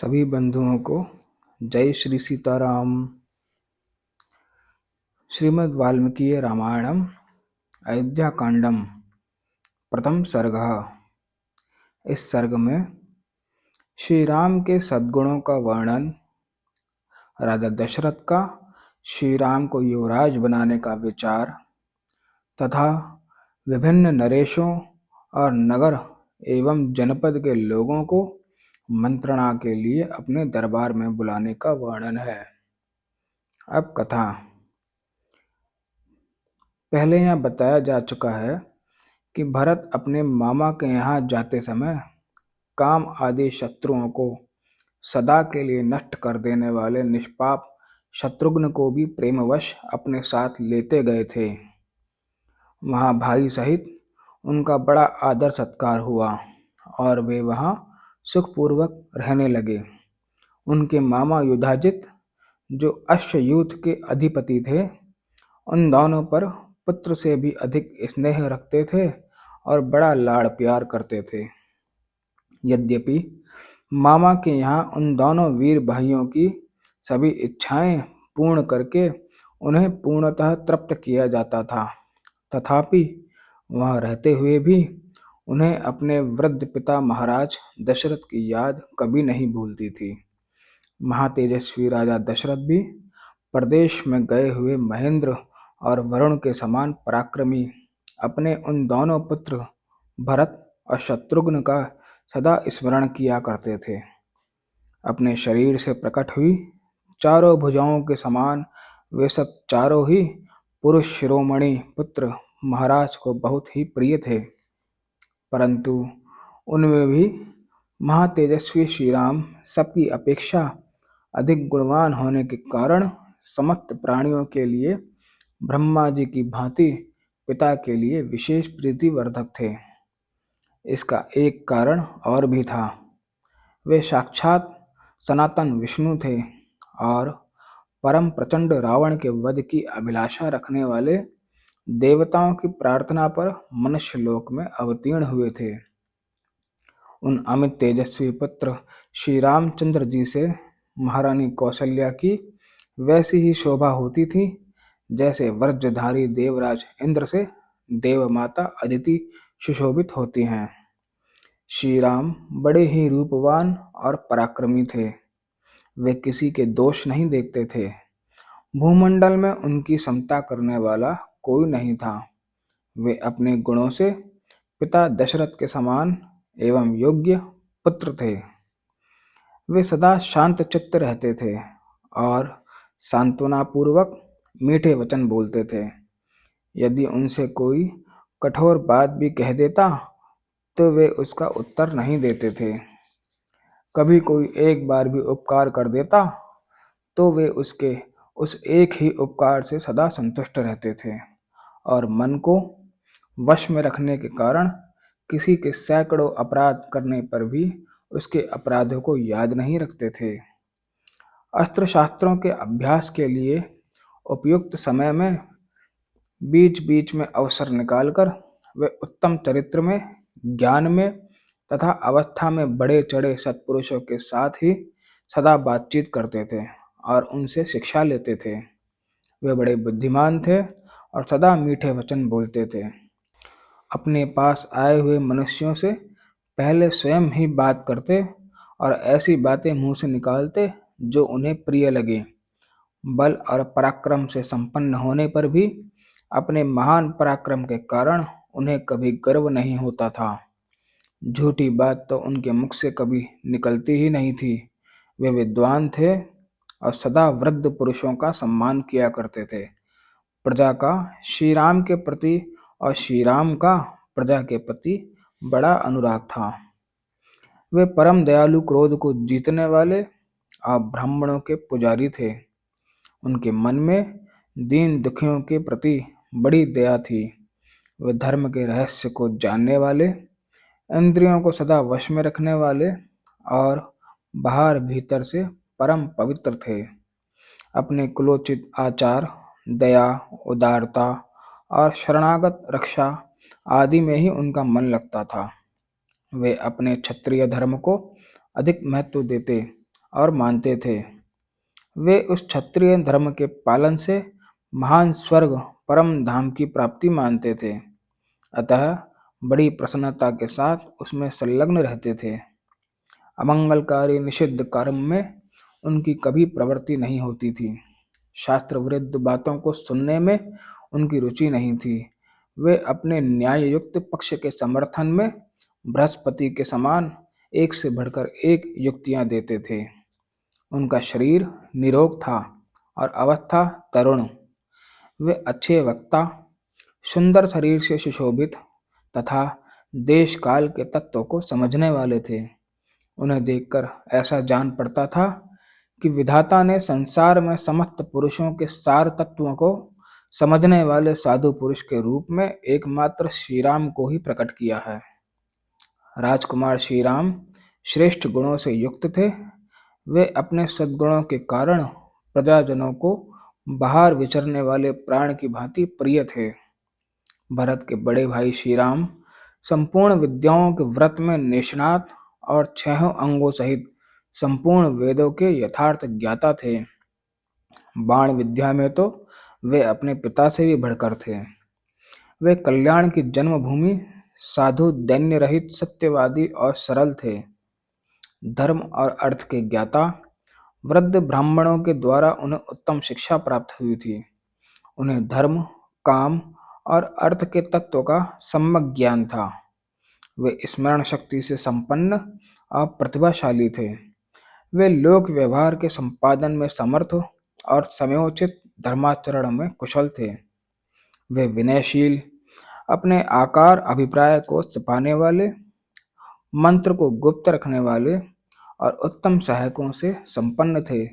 सभी बंधुओं को जय श्री सीताराम। श्रीमद् वाल्मीकि रामायणम अयोध्या कांडम प्रथम सर्ग। इस सर्ग में श्री राम के सद्गुणों का वर्णन, राजा दशरथ का श्री राम को युवराज बनाने का विचार तथा विभिन्न नरेशों और नगर एवं जनपद के लोगों को मंत्रणा के लिए अपने दरबार में बुलाने का वर्णन है। अब कथा। पहले यहाँ बताया जा चुका है कि भरत अपने मामा के यहाँ जाते समय काम आदि शत्रुओं को सदा के लिए नष्ट कर देने वाले निष्पाप शत्रुघ्न को भी प्रेमवश अपने साथ लेते गए थे। वहाँ भाई सहित उनका बड़ा आदर सत्कार हुआ और वे वहाँ सुखपूर्वक रहने लगे। उनके मामा युधाजित, जो अश्वयूथ के अधिपति थे, उन दोनों पर पुत्र से भी अधिक स्नेह रखते थे और बड़ा लाड़ प्यार करते थे। यद्यपि मामा के यहाँ उन दोनों वीर भाइयों की सभी इच्छाएं पूर्ण करके उन्हें पूर्णतः तृप्त किया जाता था, तथापि वहाँ रहते हुए भी उन्हें अपने वृद्ध पिता महाराज दशरथ की याद कभी नहीं भूलती थी। महातेजस्वी राजा दशरथ भी प्रदेश में गए हुए महेंद्र और वरुण के समान पराक्रमी अपने उन दोनों पुत्र भरत और शत्रुघ्न का सदा स्मरण किया करते थे। अपने शरीर से प्रकट हुई चारों भुजाओं के समान वे सब चारों ही पुरुष शिरोमणि पुत्र महाराज को बहुत ही प्रिय थे, परंतु उनमें भी महातेजस्वी श्री राम सबकी अपेक्षा अधिक गुणवान होने के कारण समस्त प्राणियों के लिए ब्रह्मा जी की भांति पिता के लिए विशेष प्रीतिवर्धक थे। इसका एक कारण और भी था। वे साक्षात सनातन विष्णु थे और परम प्रचंड रावण के वध की अभिलाषा रखने वाले देवताओं की प्रार्थना पर मनुष्य लोक में अवतीर्ण हुए थे। उन अमित तेजस्वी पुत्र श्री रामचंद्र जी से महारानी कौशल्या की वैसी ही शोभा होती थी जैसे वज्रधारी देवराज इंद्र से देवमाता अदिति सुशोभित होती हैं। श्री राम बड़े ही रूपवान और पराक्रमी थे। वे किसी के दोष नहीं देखते थे। भूमंडल में उनकी समता करने वाला कोई नहीं था। वे अपने गुणों से पिता दशरथ के समान एवं योग्य पुत्र थे। वे सदा शांत चित्त रहते थे और सांत्वनापूर्वक मीठे वचन बोलते थे। यदि उनसे कोई कठोर बात भी कह देता तो वे उसका उत्तर नहीं देते थे। कभी कोई एक बार भी उपकार कर देता तो वे उसके उस एक ही उपकार से सदा संतुष्ट रहते थे और मन को वश में रखने के कारण किसी के सैकड़ों अपराध करने पर भी उसके अपराधों को याद नहीं रखते थे। अस्त्र शास्त्रों के अभ्यास के लिए उपयुक्त समय में बीच बीच में अवसर निकालकर वे उत्तम चरित्र में, ज्ञान में तथा अवस्था में बढ़े चढ़े सत्पुरुषों के साथ ही सदा बातचीत करते थे और उनसे शिक्षा लेते थे। वे बड़े बुद्धिमान थे और सदा मीठे वचन बोलते थे। अपने पास आए हुए मनुष्यों से पहले स्वयं ही बात करते और ऐसी बातें मुंह से निकालते जो उन्हें प्रिय लगे। बल और पराक्रम से संपन्न होने पर भी अपने महान पराक्रम के कारण उन्हें कभी गर्व नहीं होता था। झूठी बात तो उनके मुख से कभी निकलती ही नहीं थी। वे विद्वान थे और सदा वृद्ध पुरुषों का सम्मान किया करते थे। प्रजा का श्री राम के प्रति और श्री राम का प्रजा के प्रति बड़ा अनुराग था। वे परम दयालु, क्रोध को जीतने वाले और ब्राह्मणों के पुजारी थे। उनके मन में दीन दुखियों के प्रति बड़ी दया थी। वे धर्म के रहस्य को जानने वाले, इंद्रियों को सदा वश में रखने वाले और बाहर भीतर से परम पवित्र थे। अपने कुलोचित आचार, दया, उदारता और शरणागत रक्षा आदि में ही उनका मन लगता था। वे अपने क्षत्रिय धर्म को अधिक महत्व देते और मानते थे। वे उस क्षत्रिय धर्म के पालन से महान स्वर्ग परम धाम की प्राप्ति मानते थे, अतः बड़ी प्रसन्नता के साथ उसमें संलग्न रहते थे। अमंगलकारी निषिद्ध कर्म में उनकी कभी प्रवृत्ति नहीं होती थी। शास्त्र विरुद्ध बातों को सुनने में उनकी रुचि नहीं थी। वे अपने न्याययुक्त पक्ष के समर्थन में बृहस्पति के समान एक से बढ़कर एक युक्तियां देते थे। उनका शरीर निरोग था और अवस्था तरुण। वे अच्छे वक्ता, सुंदर शरीर से सुशोभित तथा देश काल के तत्वों को समझने वाले थे। उन्हें देखकर ऐसा जान पड़ता था कि विधाता ने संसार में समस्त पुरुषों के सार तत्वों को समझने वाले साधु पुरुष के रूप में एकमात्र श्री राम को ही प्रकट किया है। राजकुमार श्री राम श्रेष्ठ गुणों से युक्त थे। वे अपने सद्गुणों के कारण प्रजाजनों को बाहर विचरने वाले प्राण की भांति प्रिय थे। भरत के बड़े भाई श्री राम संपूर्ण विद्याओं के व्रत में निष्णात और छहों अंगों सहित संपूर्ण वेदों के यथार्थ ज्ञाता थे। बाण विद्या में तो वे अपने पिता से भी बढ़कर थे। वे कल्याण की जन्मभूमि, साधु, दैन्य रहित, सत्यवादी और सरल थे। धर्म और अर्थ के ज्ञाता, वृद्ध ब्राह्मणों के द्वारा उन्हें उत्तम शिक्षा प्राप्त हुई थी। उन्हें धर्म, काम और अर्थ के तत्वों का सम्यक ज्ञान था। वे स्मरण शक्ति से संपन्न और प्रतिभाशाली थे। वे लोक व्यवहार के संपादन में समर्थ और समयोचित धर्माचरण में कुशल थे। वे विनयशील, अपने आकार अभिप्राय को छिपाने वाले, मंत्र को गुप्त रखने वाले और उत्तम सहायकों से संपन्न थे।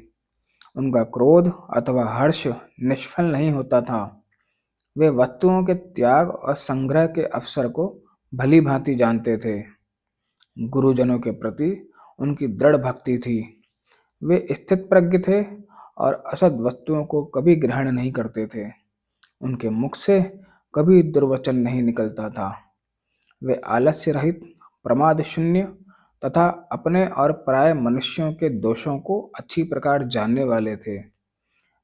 उनका क्रोध अथवा हर्ष निष्फल नहीं होता था। वे वस्तुओं के त्याग और संग्रह के अवसर को भली भांति जानते थे। गुरुजनों के प्रति उनकी दृढ़ भक्ति थी। वे स्थितप्रज्ञ थे और असद वस्तुओं को कभी ग्रहण नहीं करते थे। उनके मुख से कभी दुर्वचन नहीं निकलता था। वे आलस्य रहित, प्रमाद शून्य तथा अपने और पराये मनुष्यों के दोषों को अच्छी प्रकार जानने वाले थे।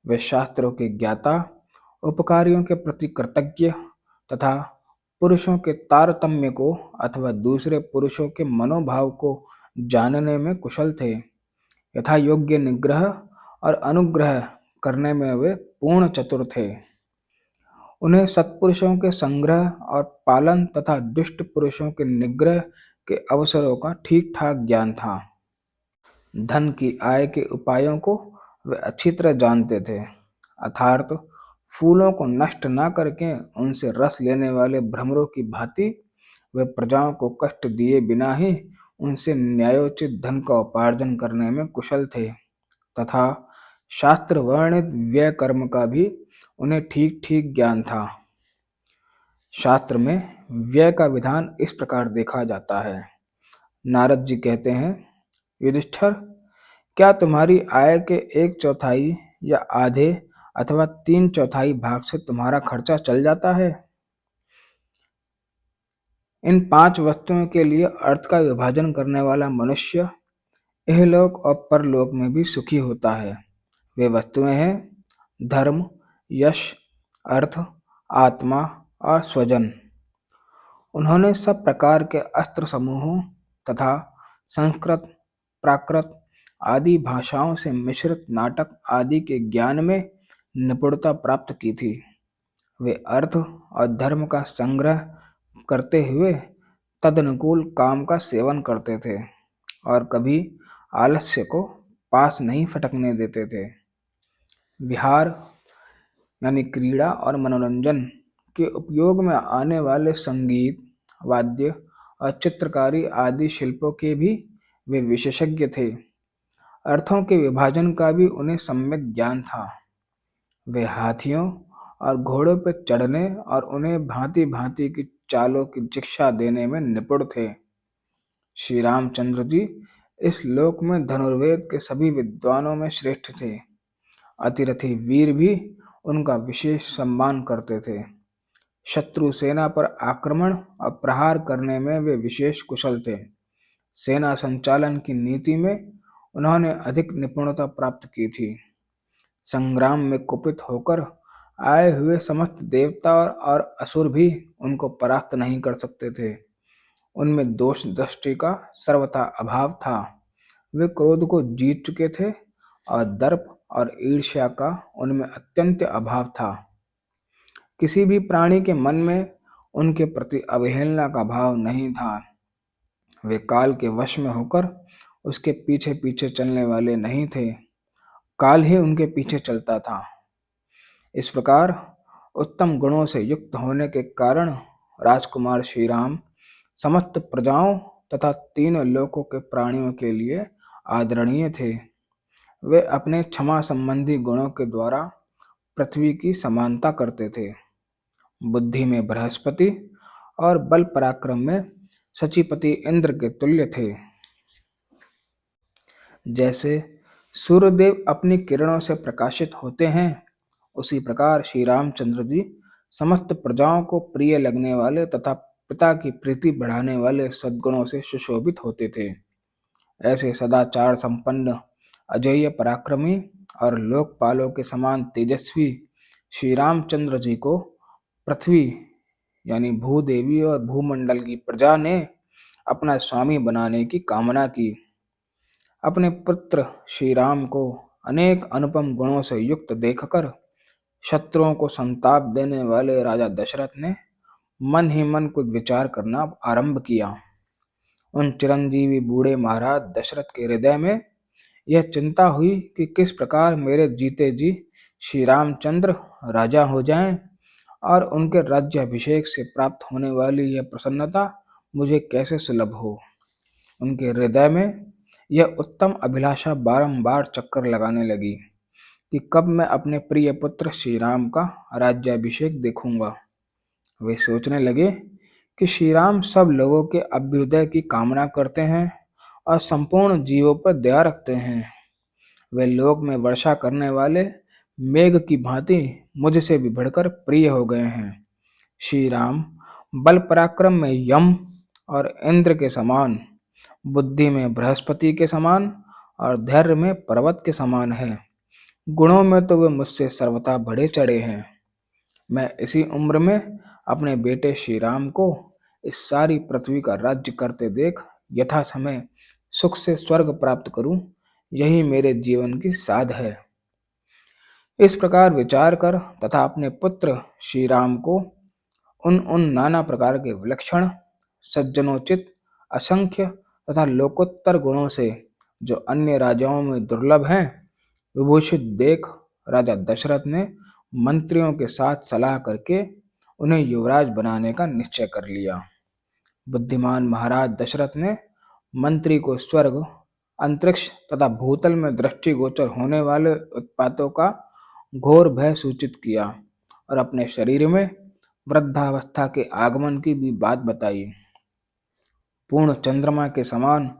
वे शास्त्रों के ज्ञाता, उपकारियों के प्रति कृतज्ञ तथा पुरुषों के तारतम्य को अथवा दूसरे पुरुषों के मनोभाव को जानने में कुशल थे। यथा योग्य निग्रह और अनुग्रह करने में वे पूर्ण चतुर थे। उन्हें सत्पुरुषों के संग्रह और पालन तथा दुष्ट पुरुषों के निग्रह के अवसरों का ठीक ठाक ज्ञान था। धन की आय के उपायों को वे अच्छी तरह जानते थे। अर्थात फूलों को नष्ट न करके उनसे रस लेने वाले भ्रमरों की भांति वे प्रजाओं को कष्ट दिए बिना ही उनसे न्यायोचित धन का उपार्जन करने में कुशल थे तथा शास्त्र वर्णित व्यय कर्म का भी उन्हें ठीक ठीक ज्ञान था। शास्त्र में व्यय का विधान इस प्रकार देखा जाता है। नारद जी कहते हैं, युधिष्ठिर, क्या तुम्हारी आय के 1/4 या आधे अथवा 3/4 भाग से तुम्हारा खर्चा चल जाता है? इन 5 वस्तुओं के लिए अर्थ का विभाजन करने वाला मनुष्य इहलोक और परलोक में भी सुखी होता है। वे वस्तुएं हैं धर्म, यश, अर्थ, आत्मा और स्वजन। उन्होंने सब प्रकार के अस्त्र समूहों तथा संस्कृत, प्राकृत आदि भाषाओं से मिश्रित नाटक आदि के ज्ञान में निपुणता प्राप्त की थी। वे अर्थ और धर्म का संग्रह करते हुए तदनुकूल काम का सेवन करते थे और कभी आलस्य को पास नहीं फटकने देते थे। विहार यानी क्रीड़ा और मनोरंजन के उपयोग में आने वाले संगीत, वाद्य और चित्रकारी आदि शिल्पों के भी वे विशेषज्ञ थे। अर्थों के विभाजन का भी उन्हें सम्यक ज्ञान था। वे हाथियों और घोड़ों पर चढ़ने और उन्हें भांति भांति की चालों की शिक्षा देने में निपुण थे। श्री रामचंद्र जी इस लोक में धनुर्वेद के सभी विद्वानों में श्रेष्ठ थे। अतिरथी वीर भी उनका विशेष सम्मान करते थे। शत्रु सेना पर आक्रमण और प्रहार करने में वे विशेष कुशल थे। सेना संचालन की नीति में उन्होंने अधिक निपुणता प्राप्त की थी। संग्राम में कुपित होकर आए हुए समस्त देवता और असुर भी उनको परास्त नहीं कर सकते थे। उनमें दोष दृष्टि का सर्वथा अभाव था। वे क्रोध को जीत चुके थे और दर्प और ईर्ष्या का उनमें अत्यंत अभाव था। किसी भी प्राणी के मन में उनके प्रति अवहेलना का भाव नहीं था। वे काल के वश में होकर उसके पीछे पीछे चलने वाले नहीं थे, काल ही उनके पीछे चलता था। इस प्रकार उत्तम गुणों से युक्त होने के कारण राजकुमार श्री राम समस्त प्रजाओं तथा तीनों लोकों के प्राणियों के लिए आदरणीय थे। वे अपने क्षमा संबंधी गुणों के द्वारा पृथ्वी की समानता करते थे। बुद्धि में बृहस्पति और बल पराक्रम में सचिपति इंद्र के तुल्य थे। जैसे सूर्यदेव अपनी किरणों से प्रकाशित होते हैं, उसी प्रकार श्री रामचंद्र जी समस्त प्रजाओं को प्रिय लगने वाले तथा पिता की प्रीति बढ़ाने वाले सद्गुणों से सुशोभित होते थे। ऐसे सदाचार संपन्न, अजेय पराक्रमी और लोकपालों के समान तेजस्वी श्री रामचंद्र जी को पृथ्वी यानी भूदेवी और भूमंडल की प्रजा ने अपना स्वामी बनाने की कामना की। अपने पुत्र श्री राम को अनेक अनुपम गुणों से युक्त देखकर शत्रुओं को संताप देने वाले राजा दशरथ ने मन ही मन कुछ विचार करना आरंभ किया। उन चिरंजीवी बूढ़े महाराज दशरथ के हृदय में यह चिंता हुई कि किस प्रकार मेरे जीते जी श्री रामचंद्र राजा हो जाएं और उनके राज्याभिषेक से प्राप्त होने वाली यह प्रसन्नता मुझे कैसे सुलभ हो। उनके हृदय में यह उत्तम अभिलाषा बारंबार चक्कर लगाने लगी कि कब मैं अपने प्रिय पुत्र श्री राम का राज्याभिषेक देखूंगा। वे सोचने लगे कि श्री राम सब लोगों के अभ्युदय की कामना करते हैं और संपूर्ण जीवों पर दया रखते हैं। वे लोक में वर्षा करने वाले मेघ की भांति मुझसे भी बढ़कर प्रिय हो गए हैं। श्री राम बल पराक्रम में यम और इंद्र के समान, बुद्धि में बृहस्पति के समान और धैर्य में पर्वत के समान है। गुणों में तो वे मुझसे सर्वथा बढ़े चढ़े हैं। मैं इसी उम्र में अपने बेटे श्री राम को इस सारी पृथ्वी का राज्य करते देख यथा समय सुख से स्वर्ग प्राप्त करूं, यही मेरे जीवन की साध है। इस प्रकार विचार कर तथा अपने पुत्र श्री राम को उन उन नाना प्रकार के विलक्षण, सज्जनोचित, असंख्य तथा लोकोत्तर गुणों से जो अन्य राजाओं में दुर्लभ हैं विभूषित देख राजा दशरथ ने मंत्रियों के साथ सलाह करके उन्हें युवराज बनाने का निश्चय कर लिया। बुद्धिमान महाराज दशरथ ने मंत्री को स्वर्ग, अंतरिक्ष तथा भूतल में दृष्टिगोचर होने वाले उत्पातों का घोर भय सूचित किया और अपने शरीर में वृद्धावस्था के आगमन की भी बात बताई। पूर्ण चंद्रमा के समान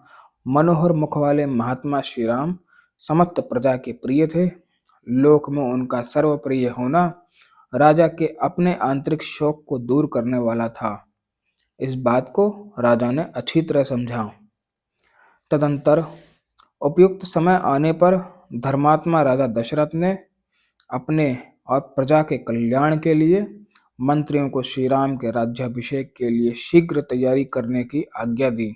मनोहर मुख वाले महात्मा श्री राम समस्त प्रजा के प्रिय थे। लोक में उनका सर्वप्रिय होना राजा के अपने आंतरिक शोक को दूर करने वाला था। इस बात को राजा ने अच्छी तरह समझा। तदंतर उपयुक्त समय आने पर धर्मात्मा राजा दशरथ ने अपने और प्रजा के कल्याण के लिए मंत्रियों को श्री राम के राज्याभिषेक के लिए शीघ्र तैयारी करने की आज्ञा दी।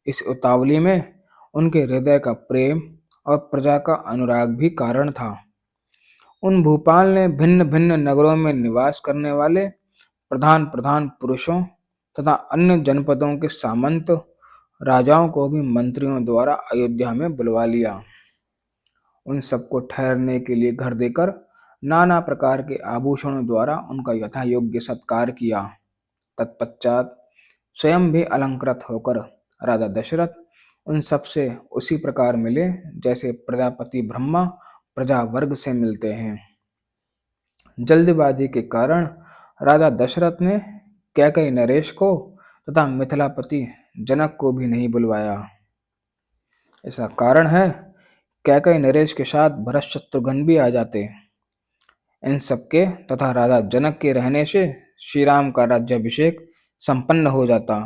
इस उतावली में उनके हृदय का प्रेम और प्रजा का अनुराग भी कारण था। उन भूपाल ने भिन्न भिन्न नगरों में निवास करने वाले प्रधान प्रधान पुरुषों तथा अन्य जनपदों के सामंत राजाओं को भी मंत्रियों द्वारा अयोध्या में बुलवा लिया। उन सबको ठहरने के लिए घर देकर नाना प्रकार के आभूषणों द्वारा उनका यथा योग्य सत्कार किया। तत्पश्चात स्वयं भी अलंकृत होकर राजा दशरथ उन सबसे उसी प्रकार मिले जैसे प्रजापति ब्रह्मा प्रजा वर्ग से मिलते हैं। जल्दबाजी के कारण राजा दशरथ ने कैकेयी नरेश को तथा मिथिलापति जनक को भी नहीं बुलवाया। ऐसा कारण है कैकेयी नरेश के साथ भरत शत्रुघ्न भी आ जाते। इन सबके तथा राजा जनक के रहने से श्री राम का राज्याभिषेक संपन्न हो जाता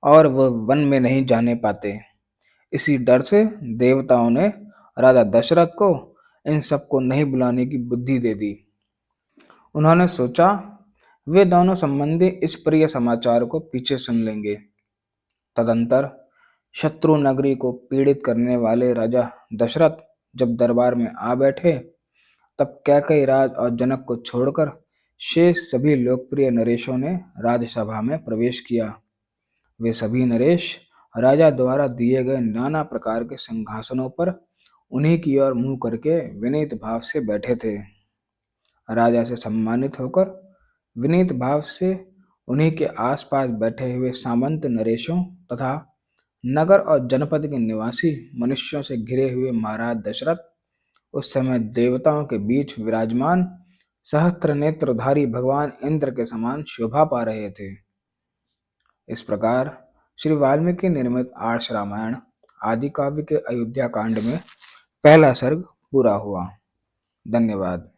और वह वन में नहीं जाने पाते। इसी डर से देवताओं ने राजा दशरथ को इन सबको नहीं बुलाने की बुद्धि दे दी। उन्होंने सोचा वे दोनों संबंधी इस प्रिय समाचार को पीछे सुन लेंगे। तदंतर शत्रु नगरी को पीड़ित करने वाले राजा दशरथ जब दरबार में आ बैठे, तब कैकई राज और जनक को छोड़कर शेष सभी लोकप्रिय नरेशों ने राजसभा में प्रवेश किया। वे सभी नरेश राजा द्वारा दिए गए नाना प्रकार के सिंहासनों पर उन्हीं की ओर मुंह करके विनीत भाव से बैठे थे। राजा से सम्मानित होकर विनीत भाव से उन्हीं के आसपास बैठे हुए सामंत नरेशों तथा नगर और जनपद के निवासी मनुष्यों से घिरे हुए महाराज दशरथ उस समय देवताओं के बीच विराजमान सहस्त्र नेत्रधारी भगवान इंद्र के समान शोभा पा रहे थे। इस प्रकार श्री वाल्मीकि निर्मित आर्ष रामायण आदि काव्य के अयोध्या कांड में पहला सर्ग पूरा हुआ। धन्यवाद।